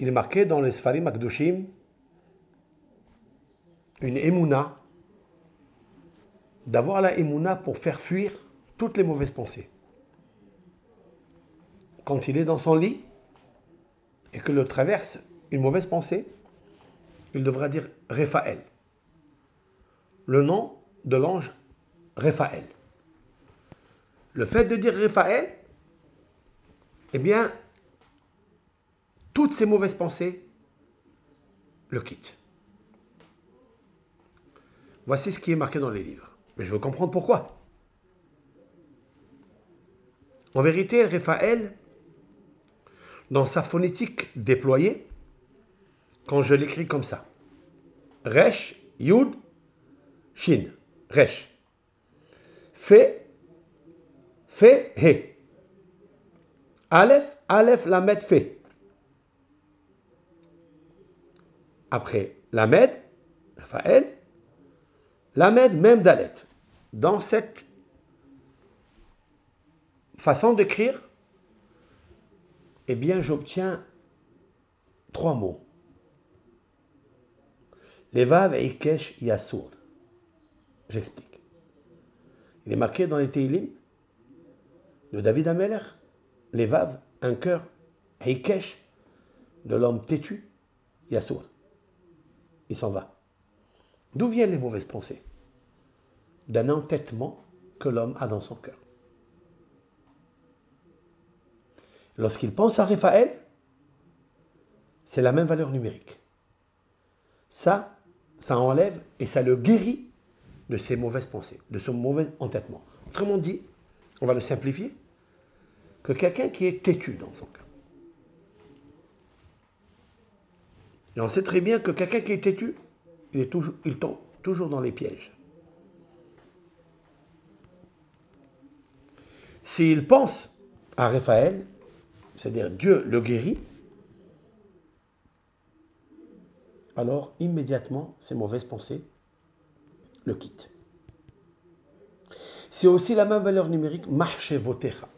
il est marqué dans les Sfarim Akdoshim une émouna, d'avoir la émouna pour faire fuir toutes les mauvaises pensées. Quand il est dans son lit et que le traverse une mauvaise pensée, il devra dire Raphaël, le nom de l'ange Raphaël. Le fait de dire Raphaël, eh bien, toutes ces mauvaises pensées le quittent. Voici ce qui est marqué dans les livres. Mais je veux comprendre pourquoi. En vérité, Raphaël, dans sa phonétique déployée, quand je l'écris comme ça, Resh, Yud, Shin, Resh. Fait, He. Aleph, Aleph, Lamed, Fait. Après, Lamed, Raphaël, Lamed, même Dalet. Dans cette façon d'écrire, eh bien, j'obtiens 3 mots. Levav, Eikesh, Yassour. J'explique. Il est marqué dans les Teilim de David Ameler, Levav, un cœur, Eikesh, de l'homme têtu, Yassour. Il s'en va. D'où viennent les mauvaises pensées? D'un entêtement que l'homme a dans son cœur. Lorsqu'il pense à Raphaël, c'est la même valeur numérique. Ça enlève et ça le guérit de ses mauvaises pensées, de son mauvais entêtement. Autrement dit, on va le simplifier, que quelqu'un qui est têtu dans son cœur. Et on sait très bien que quelqu'un qui est têtu, il tombe toujours dans les pièges. S'il pense à Raphaël, c'est-à-dire Dieu le guérit, alors immédiatement ces mauvaises pensées le quittent. C'est aussi la même valeur numérique, Mahshevotecha.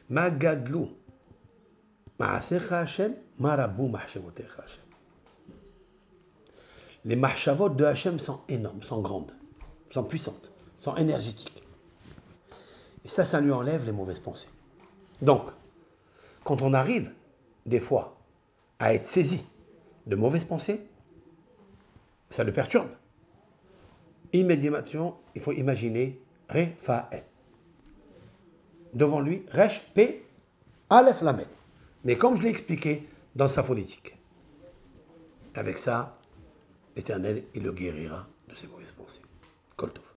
Magadlu. Maasecha Hashem, Marabu Mahshevotecha Hashem. Les mahshavot de Hashem sont énormes, sont grandes, sont puissantes, sont énergétiques. Et ça lui enlève les mauvaises pensées. Donc, quand on arrive, des fois, à être saisi de mauvaises pensées, ça le perturbe. Immédiatement, il faut imaginer Raphaël. Devant lui, Resh, P, Aleph, Lamed. Mais comme je l'ai expliqué dans sa phonétique, avec ça, l'Éternel, il le guérira de ses mauvaises pensées. Kol Tov.